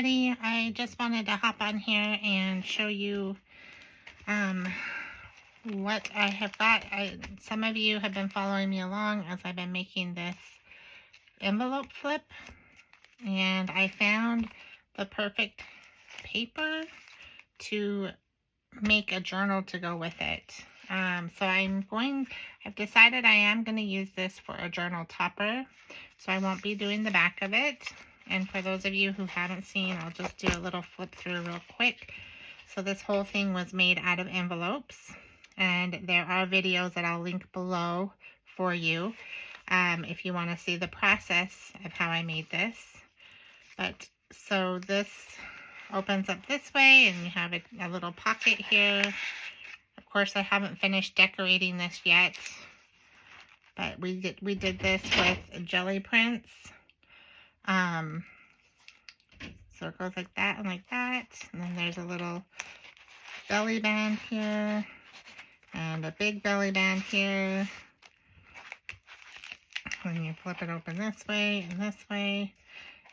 everybody. I just wanted to hop on here and show you what I have got. Some of you have been following me along as I've been making this envelope flip, and I found the perfect paper to make a journal to go with it. So I've decided I am going to use this for a journal topper, so I won't be doing the back of it. And for those of you who haven't seen, I'll just do a little flip through real quick. So this whole thing was made out of envelopes, and there are videos that I'll link below for you if you want to see the process of how I made this. But so this opens up this way, and you have a little pocket here. Of course, I haven't finished decorating this yet, but we did this with jelly prints. So it goes like that and like that, and then there's a little belly band here, and a big belly band here. When you flip it open this way and this way,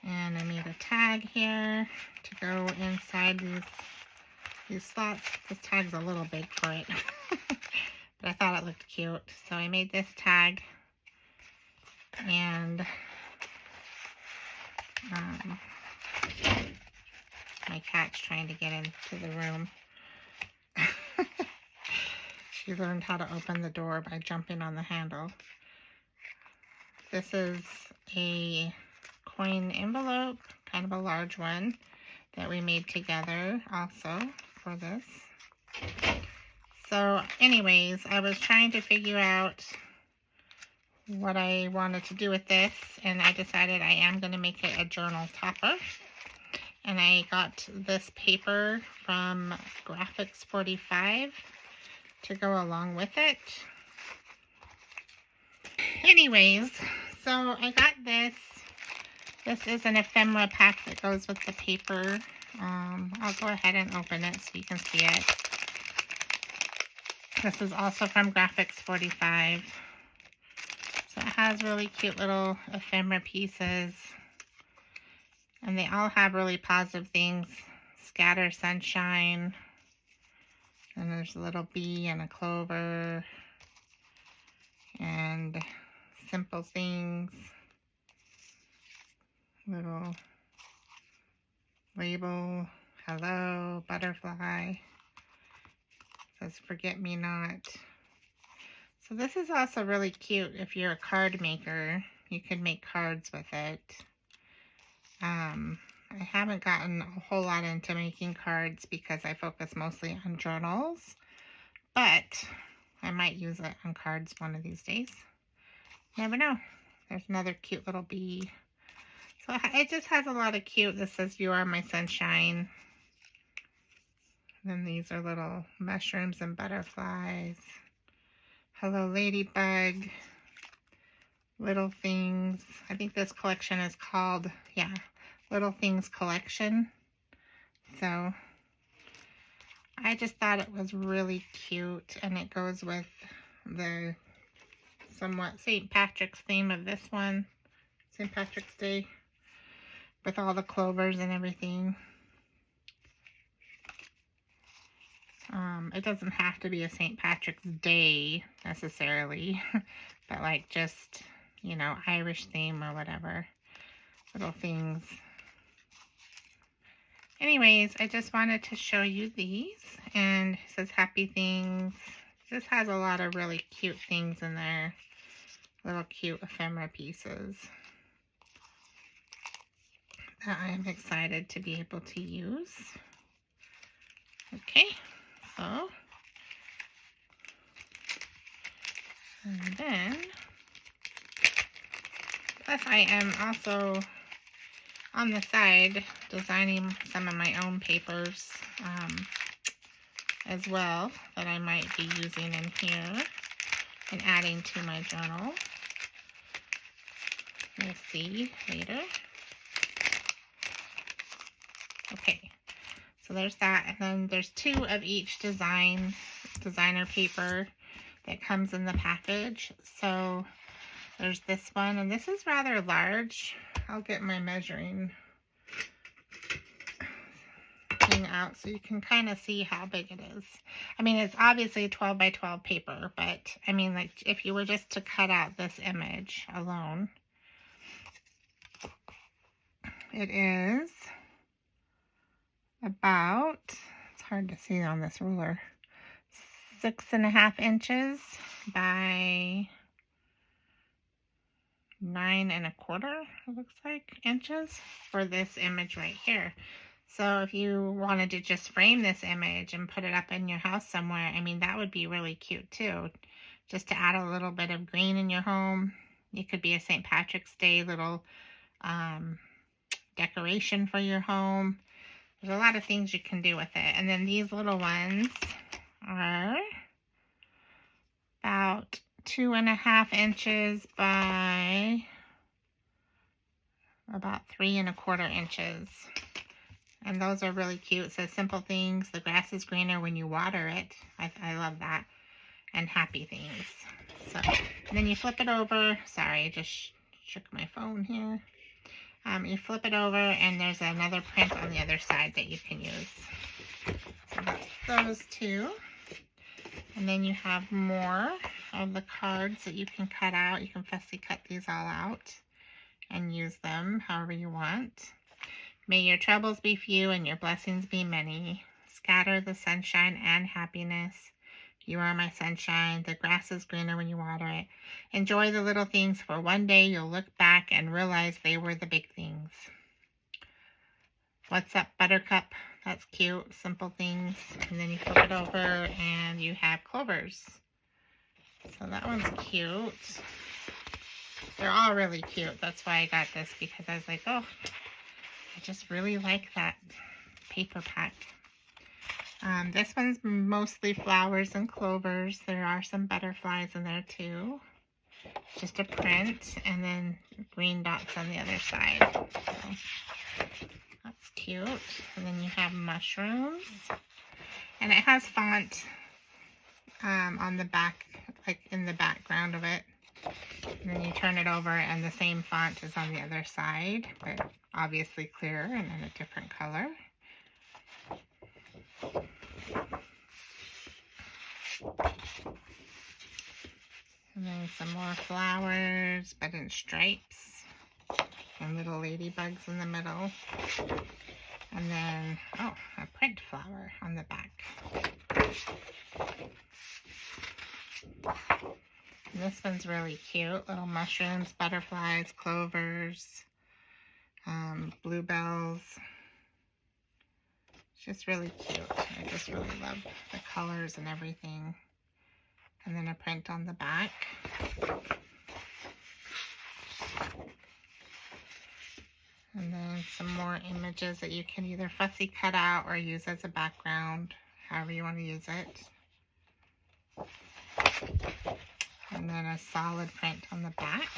and I made a tag here to go inside these slots. This tag's a little big for it, but I thought it looked cute, so I made this tag. And my cat's trying to get into the room. She learned how to open the door by jumping on the handle. This is a coin envelope, kind of a large one, that we made together also for this. So anyways, I was trying to figure out what I wanted to do with this, and I decided I am going to make it a journal topper. And I got this paper from Graphics 45 to go along with it. Anyways, so I got this. This is an ephemera pack that goes with the paper. I'll go ahead and open it so you can see it. This is also from Graphics 45. So it has really cute little ephemera pieces. And they all have really positive things. Scatter sunshine. And there's a little bee and a clover. And simple things. Little label. Hello, butterfly. Says forget me not. So this is also really cute if you're a card maker. You can make cards with it. I haven't gotten a whole lot into making cards because I focus mostly on journals, but I might use it on cards one of these days. Never know. There's another cute little bee. So it just has a lot of cute. This says you are my sunshine. And then these are little mushrooms and butterflies. Hello ladybug. Little Things. I think this collection is called, yeah, Little Things Collection. So I just thought it was really cute, and it goes with the somewhat St. Patrick's theme of this one. St. Patrick's Day with all the clovers and everything. It doesn't have to be a St. Patrick's Day necessarily, but like just, you know, Irish theme or whatever. Little things. Anyways, I just wanted to show you these, and it says happy things. This has a lot of really cute things in there. Little cute ephemera pieces that I am excited to be able to use. Okay, so, and then, plus I am also on the side designing some of my own papers as well that I might be using in here and adding to my journal. We'll see later. Okay, so there's that, and then there's 2 of each designer paper that comes in the package. So there's this one, and this is rather large. I'll get my measuring everything out so you can kind of see how big it is. I mean, it's obviously 12 by 12 paper, but I mean, like, if you were just to cut out this image alone, it is about, it's hard to see on this ruler, 6.5 inches by 9.25, it looks like, inches for this image right here. So if you wanted to just frame this image and put it up in your house somewhere, I mean, that would be really cute too. Just to add a little bit of green in your home. It could be a St. Patrick's Day little decoration for your home. There's a lot of things you can do with it. And then these little ones are about 2.5 inches by about 3.25 inches. And those are really cute. It says simple things. The grass is greener when you water it. I love that. And happy things. So, and then you flip it over. Sorry, I just shook my phone here. You flip it over and there's another print on the other side that you can use. So that's those two. And then you have more of the cards that you can cut out. You can fussy cut these all out and use them however you want. May your troubles be few and your blessings be many. Scatter the sunshine and happiness. You are my sunshine. The grass is greener when you water it. Enjoy the little things, for one day you'll look back and realize they were the big things. What's up, Buttercup? That's cute. Simple things. And then you flip it over and you have clovers. So that one's cute. They're all really cute. That's why I got this, because I was like, oh, I just really like that paper pack. This one's mostly flowers and clovers. There are some butterflies in there too. Just a print, and then green dots on the other side. So that's cute. And then you have mushrooms. And it has font on the back, like in the background of it. And then you turn it over and the same font is on the other side, but obviously clearer and in a different color. And then some more flowers, but in stripes. And little ladybugs in the middle. And then, oh, a print flower on the back. And this one's really cute. Little mushrooms, butterflies, clovers, bluebells. It's just really cute. I just really love the colors and everything. And then a print on the back. And then some more images that you can either fussy cut out or use as a background, however you want to use it. And then a solid print on the back.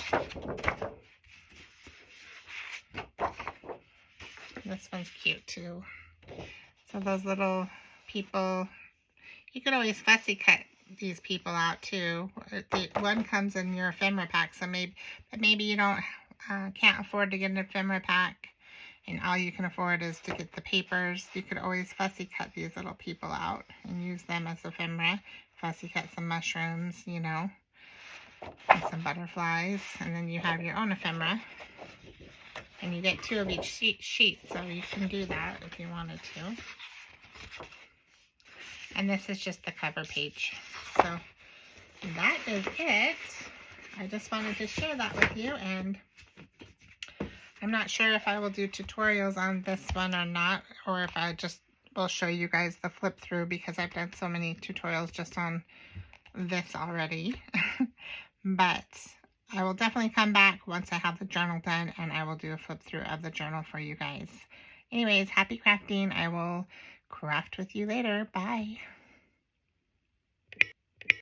This one's cute too. So those little people, you could always fussy cut these people out too. One comes in your ephemera pack, so maybe you don't can't afford to get an ephemera pack, and all you can afford is to get the papers. You could always fussy cut these little people out and use them as ephemera. Fussy cut some mushrooms, you know, and some butterflies, and then you have your own ephemera. And you get 2 of each sheet, so you can do that if you wanted to. And this is just the cover page. So that is it. I just wanted to share that with you, and I'm not sure if I will do tutorials on this one or not, or if I just will show you guys the flip through, because I've done so many tutorials just on this already. But I will definitely come back once I have the journal done, and I will do a flip through of the journal for you guys. Anyways, happy crafting. I will craft with you later. Bye.